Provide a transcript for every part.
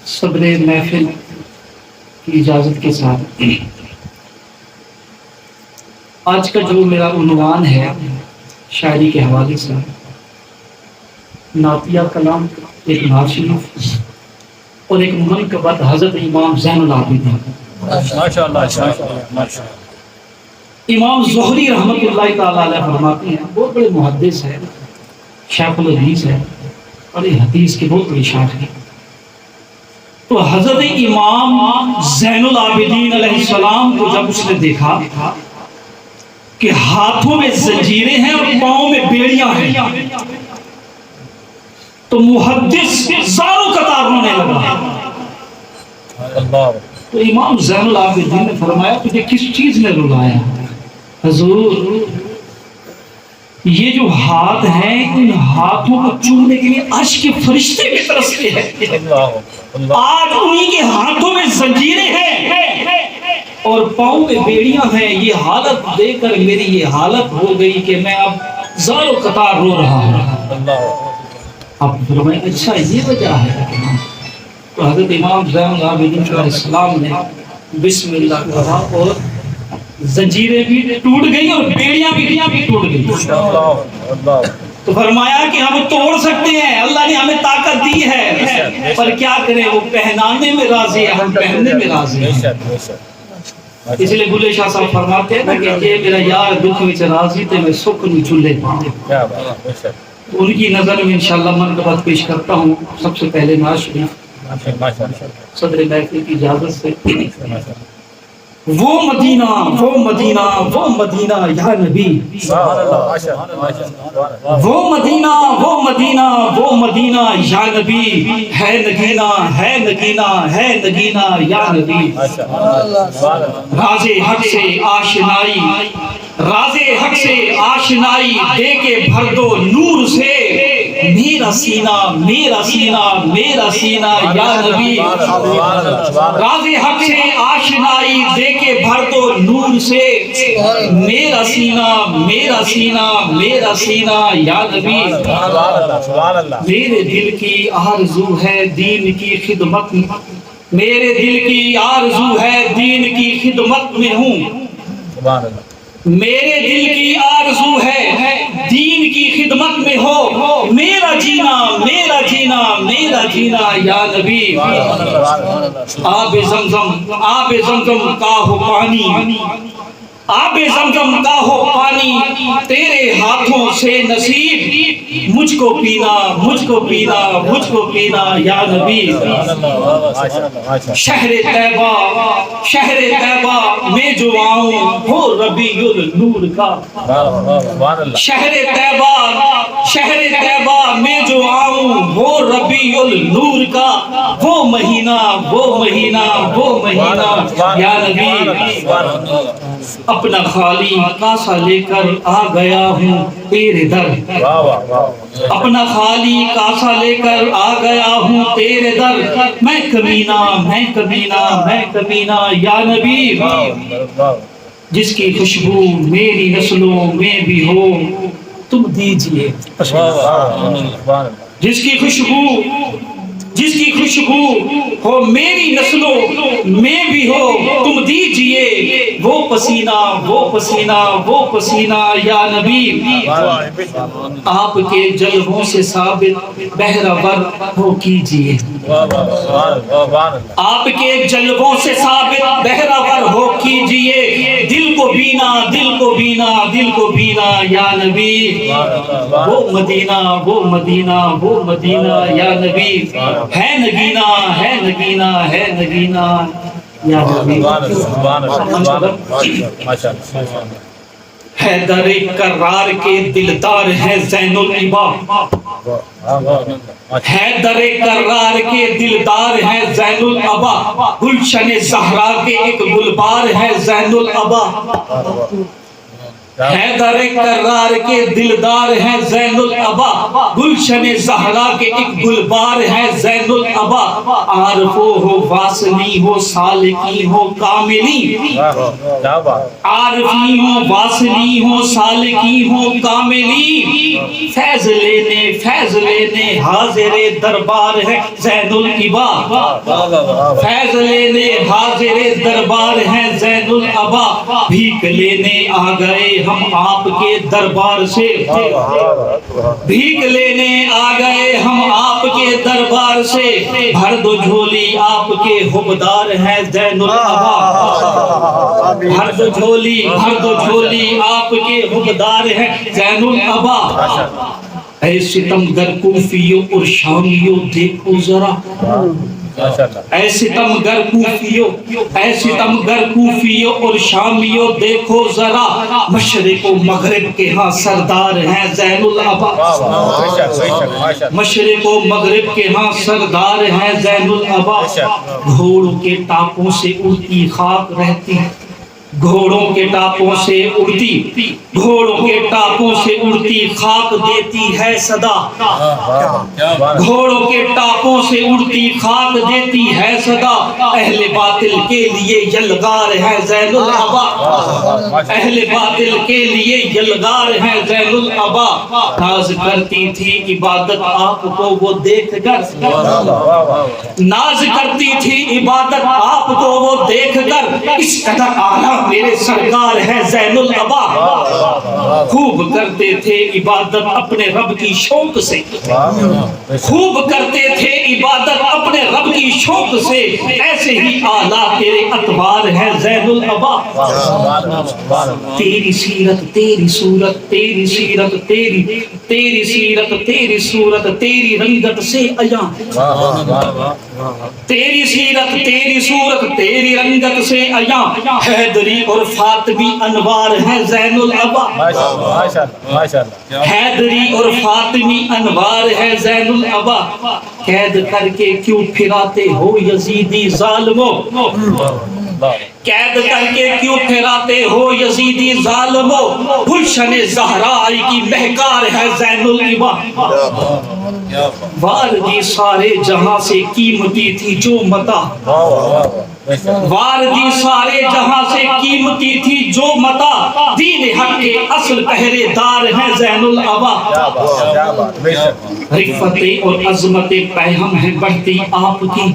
صدر محفل کی اجازت کے ساتھ آج کا جو میرا عنوان ہے شاعری کے حوالے سے نعتیہ کلام، ایک نعت شریف اور ایک منقبت حضرت امام زین العابدین امام زہری رحمۃ اللہ تعالی علیہ فرماتے ہیں، بہت بڑے محدث ہیں، شیخ الحدیث ہے اور یہ حدیث کے بہت بڑے شیخ ہیں۔ تو حضرت امام زین العابدین علیہ السلام کو جب اس نے دیکھا کہ ہاتھوں میں زنجیریں ہیں اور پاؤں میں بیڑیاں ہیں، تو محدث زاروں قطار رونے لگا۔ تو امام زین العابدین نے فرمایا تجھے کس چیز نے رلایا؟ حضور یہ جو ہاتھ ہیں ان ہاتھوں کو چومنے کے لیے عرش کے فرشتے بھی ترستے ہیں، آج انہی کے ہاتھوں میں زنجیریں ہیں اور پاؤں میں بیڑیاں ہیں۔ یہ حالت دیکھ کر میری یہ حالت ہو گئی کہ میں اب زاروں قطار رو رہا ہوں۔ آپ فرمائیں اچھا یہ وجہ ہے؟ تو حضرت امام زین العابدین علیہ السلام نے بسم اللہ کہا اور زنجیریں بھی ٹوٹ گئی اور بیڑیاں بھی ٹوٹ گئی۔ تو فرمایا کہ ہم توڑ سکتے ہیں، اللہ نے ہمیں طاقت دی ہے، پر کیا کریں، وہ پہنانے میں راضی ہے، ہم پہننے میں راضی ہیں۔ اس لیے بلے شاہ صاحب فرماتے ہیں کہ یہ میرا یار دکھ میں راضی تے میں سکھ نہیں چولے پاؤں۔ ان کی نظر میں انشاءاللہ منقبت پیش کرتا ہوں۔ سب سے پہلے نعت شریف صدر محفل کی اجازت سے۔ وہ مدینہ وہ مدینہ وہ مدینہ یا نبی، وہ مدینہ وہ مدینہ وہ مدینہ یا نبی، ہے نگینہ ہے نگینہ ہے نگینہ یا نبی۔ راز حق سے آشنائی، راز حق سے آشنائی دے کے بھر دو نور سے، میرا سینہ میرا سینہ میرا سینہ یا نبی۔ راز حق سے آشنائی دے کے بھر دو نور سے، میرا سینہ میرا سینہ میرا سینہ یا نبی۔ میرے دل کی آرزو ہے دین کی خدمت، میرے دل کی آرزو ہے دین کی خدمت میں ہوں، میرے دل کی آرزو ہے دین کی خدمت میں ہو، میرا جینا میرا جینا میرا جینا یا نبی۔ آب زمزم آب زمزم کا ہو پانی، آب زمزم کا ہو پانی تیرے ہاتھوں سے نصیب، مجھ کو پینا مجھ کو پینا مجھ کو پینا یا نبی۔ شہر طیبہ میں جو آؤں ہو ربیع النور کا، شہر طیبہ میں جو آؤں ہو ربیع النور کا، وہ مہینہ وہ مہینہ وہ مہینہ یا نبی۔ اپنا خالی کاسا لے کر آ گیا ہوں تیرے در، اپنا خالی کاسا لے کر آ گیا ہوں تیرے در، میں کمینہ میں کمینہ میں کمینہ یا نبی۔ جس کی خوشبو میری نسلوں میں بھی ہو تم دیجئے، جس کی خوشبو ہو میری نسلوں میں بھی ہو تم دیجئے، وہ پسینہ وہ پسینہ وہ پسینہ یا نبی۔ آپ کے جلووں سے ثابت بہرور ہو کیجئے، آپ کے جلووں سے ثابت بہرور ہو کیجئے، دل کو بینا دل کو بینا دل کو بینا یا نبی۔ وہ مدینہ وہ مدینہ وہ مدینہ یا نبی، ہے نگینہ ہے نگینہ ہے نگینہ یا نبی۔ حیدر کرار کے دلدار ہے زین العبا، حیدر کرار کے دلدار ہے زین العبا، گلشن زہرا کے ایک گلبار ہے زین العبا۔ حیدر کرار کے دلدار ہیں زین العبا، گلشن زہرا کے ایک گلبار ہیں زین العبا، عارفو ہو واصلی ہو سالکی ہو کاملی، عارفی ہو واصلی ہو سالکی ہو کاملی، فیض لینے حاضر دربار ہے زین العبا، فیض لینے حاضر دربار ہے زین العبا، بھیک لینے آ گئے ہم آپ کے دربار سے، بھیک لینے آ گئے ہم آپ کے دربار سے، بھر دو جھولی آپ کے حبدار ہیں زین العبا، بھر دو جھولی آپ کے حبدار ہیں زین العبا، اے ستمگر کوفیوں اور شامیوں دیکھو ذرا، اے ستمگر کوفیوں اور شامیوں دیکھو ذرا، مشرق و مغرب کے ہاں سردار ہیں زین العبا، مشرق و مغرب کے ہاں سردار ہیں زین العبا، گھوڑوں کے ٹاپوں سے اڑتی خاک رہتی، گھوڑوں کے ٹاپوں سے اڑتی خاک دیتی ہے صدا، گھوڑوں کے ٹاپوں سے اڑتی خاک دیتی ہے صدا، اہل باطل کے لیے یلغار ہے زین العبا، اہل باطل کے لیے یلغار ہے زین العبا، ناز کرتی تھی عبادت آپ کو وہ دیکھ کر، ناز کرتی تھی عبادت آپ کو وہ دیکھ کر، اس قدر اعلیٰ میرے سرکار ہے زین العبا، خوب کرتے تھے عبادت اپنے رب کی شوق سے، خوب کرتے تھے عبادت اپنے رب کی شوق سے، ایسے ہی اعلیٰ تیرے اطوار ہے زین العبا، تیری سیرت تیری صورت تیری سیرت تیری سیرت تیری صورت تیری رنگت سے عیاں، تیری سیرت تیری صورت تیری رنگت سے عیاں، حیدری اور فاطمی انوار ہیں زین العبا، حیدری اور فاطمی انوار ہے زین العبا، قید کر کے کیوں پھراتے ہو یزیدی ظالموں، قید کر کے کیوں پھراتے ہو یزیدی ظالموں، گلشن زہرائی کی مہکار ہے زین العبا، واردی سارے جہاں سے قیمتی تھی جو متا، واردی سارے جہاں سے قیمتی تھی جو متا، دین حق کے اصل پہرے دار ہیں زین العبا، رفعت اور عظمت پیہم ہے بڑھتی آپ کی،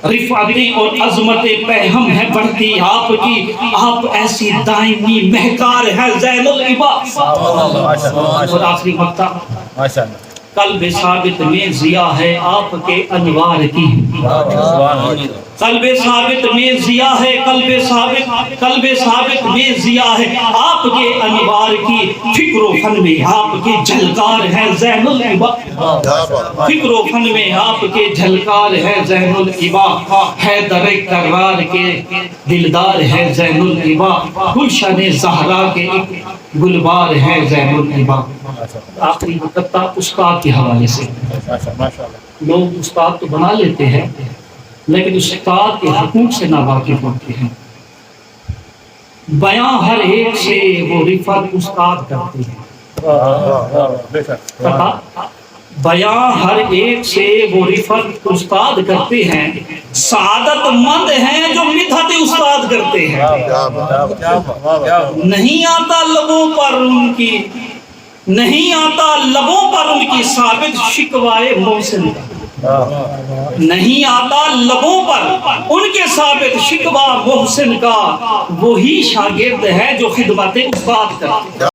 رفعت اور عظمت پیہم ہے بڑھتی آپ کی، آپ ایسی دائمی مہکار ہے زین العبا، اور آخری مقطع، قلب ثابت میں ضیا ہے آپ کے انوار کی، قلب ثابت میں ضیا ہے قلب ثابت میں ضیا ہے آپ کے انوار کی، فکر و فن میں آپ کے جھلکار ہے زین العبا، فکر و فن میں آپ کے جھلکار ہے زین العبا، حیدر کرار کے دلدار ہے زین العبا، گلشن زہرا کے گلبار ہے زین العبا۔ آخری مقطع استاد کے حوالے سے، لوگ استاد تو بنا لیتے ہیں لیکن استاد کے حقوق سے ناواقف ہوتے ہیں، بیاں ہر ایک سے وہ رفعت استاد کرتے ہیں، بیاں ہر ایک سے وہ رفعت استاد کرتے ہیں، سعادت مند ہیں جو مدحت استاد کرتے ہیں، نہیں آتا لبوں پر ان کی، نہیں آتا لبوں پر ان کی ثابت شکوائے محسن کا، نہیں آتا لبوں پر ان کے ثابت شکوہ محسن کا، وہی شاگرد ہے جو خدمت استاد کرتے ہیں۔